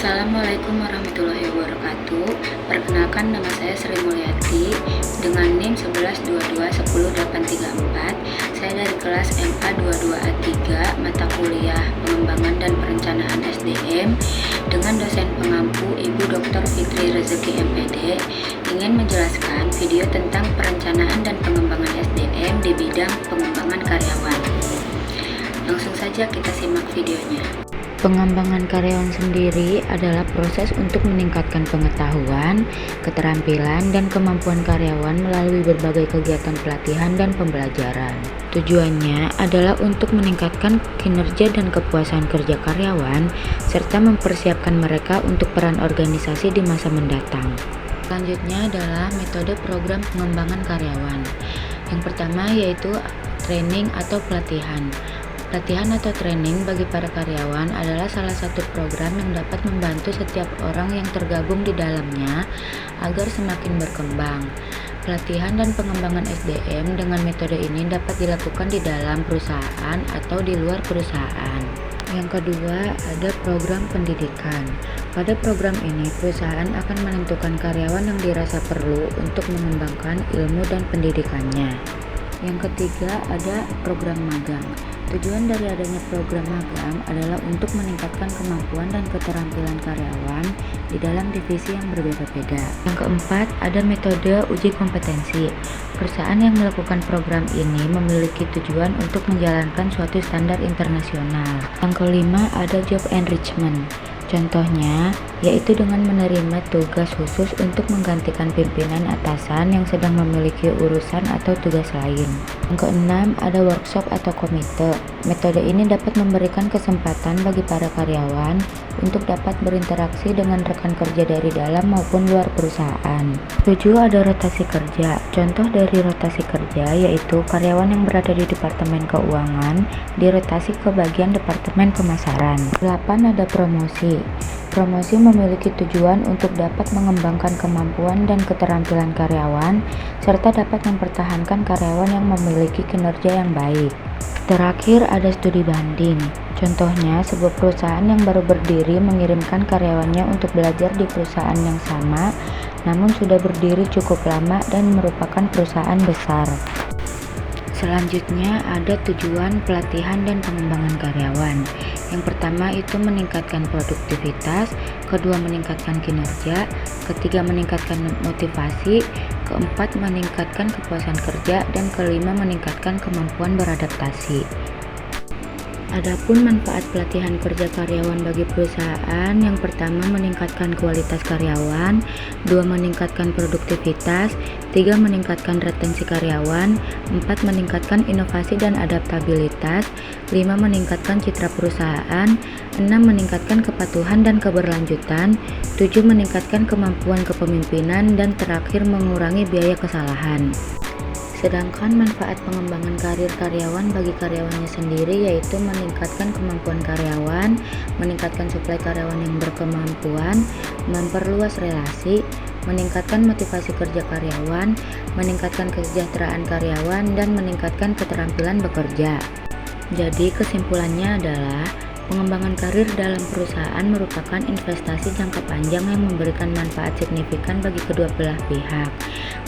Assalamualaikum warahmatullahi wabarakatuh. Perkenalkan, nama saya Sri Mulyati dengan NIM 11221084. Saya dari kelas MA 22A3 mata kuliah Pengembangan dan Perencanaan SDM dengan dosen pengampu Ibu Dr. Fitri Rezeki MPD, ingin menjelaskan video tentang perencanaan dan pengembangan SDM di bidang pengembangan karyawan. Langsung saja kita simak videonya. Pengembangan karyawan sendiri adalah proses untuk meningkatkan pengetahuan, keterampilan, dan kemampuan karyawan melalui berbagai kegiatan pelatihan dan pembelajaran. Tujuannya adalah untuk meningkatkan kinerja dan kepuasan kerja karyawan, serta mempersiapkan mereka untuk peran organisasi di masa mendatang. Selanjutnya adalah metode program pengembangan karyawan. Yang pertama yaitu training atau pelatihan. Pelatihan atau training bagi para karyawan adalah salah satu program yang dapat membantu setiap orang yang tergabung di dalamnya agar semakin berkembang. Pelatihan dan pengembangan SDM dengan metode ini dapat dilakukan di dalam perusahaan atau di luar perusahaan. Yang kedua, ada program pendidikan. Pada program ini, perusahaan akan menentukan karyawan yang dirasa perlu untuk mengembangkan ilmu dan pendidikannya. Yang ketiga, ada program magang. Tujuan dari adanya program magang adalah untuk meningkatkan kemampuan dan keterampilan karyawan di dalam divisi yang berbeda-beda. Yang keempat, ada metode uji kompetensi. Perusahaan yang melakukan program ini memiliki tujuan untuk menjalankan suatu standar internasional. Yang kelima, ada job enrichment. Contohnya, yaitu dengan menerima tugas khusus untuk menggantikan pimpinan atasan yang sedang memiliki urusan atau tugas lain. Yang keenam, ada workshop atau komite. Metode ini dapat memberikan kesempatan bagi para karyawan untuk dapat berinteraksi dengan rekan kerja dari dalam maupun luar perusahaan. 7. Ada rotasi kerja. Contoh dari rotasi kerja yaitu karyawan yang berada di Departemen Keuangan dirotasi ke bagian Departemen Pemasaran. 8. Ada promosi. Promosi memiliki tujuan untuk dapat mengembangkan kemampuan dan keterampilan karyawan, serta dapat mempertahankan karyawan yang memiliki kinerja yang baik. Terakhir, ada studi banding. Contohnya, sebuah perusahaan yang baru berdiri mengirimkan karyawannya untuk belajar di perusahaan yang sama, namun sudah berdiri cukup lama dan merupakan perusahaan besar. Selanjutnya ada tujuan pelatihan dan pengembangan karyawan. Yang pertama itu meningkatkan produktivitas, kedua meningkatkan kinerja, ketiga meningkatkan motivasi, keempat meningkatkan kepuasan kerja, dan kelima meningkatkan kemampuan beradaptasi. Adapun manfaat pelatihan kerja karyawan bagi perusahaan, yang pertama meningkatkan kualitas karyawan, dua meningkatkan produktivitas, tiga meningkatkan retensi karyawan, empat meningkatkan inovasi dan adaptabilitas, lima meningkatkan citra perusahaan, enam meningkatkan kepatuhan dan keberlanjutan, tujuh meningkatkan kemampuan kepemimpinan, dan terakhir mengurangi biaya kesalahan. Sedangkan manfaat pengembangan karir karyawan bagi karyawannya sendiri yaitu meningkatkan kemampuan karyawan, meningkatkan suplai karyawan yang berkemampuan, memperluas relasi, meningkatkan motivasi kerja karyawan, meningkatkan kesejahteraan karyawan, dan meningkatkan keterampilan bekerja. Jadi kesimpulannya adalah pengembangan karir dalam perusahaan merupakan investasi jangka panjang yang memberikan manfaat signifikan bagi kedua belah pihak.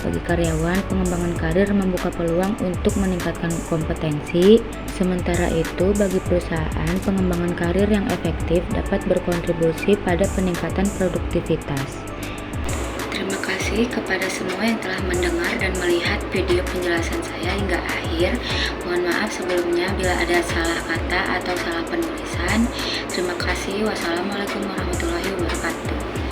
Bagi karyawan, pengembangan karir membuka peluang untuk meningkatkan kompetensi, sementara itu bagi perusahaan, pengembangan karir yang efektif dapat berkontribusi pada peningkatan produktivitas. Terima kasih kepada semua yang telah mendengar dan melihat video penjelasan saya hingga akhir. Mohon maaf sebelumnya bila ada salah kata atau salah penulisan. Terima kasih. Wassalamualaikum warahmatullahi wabarakatuh.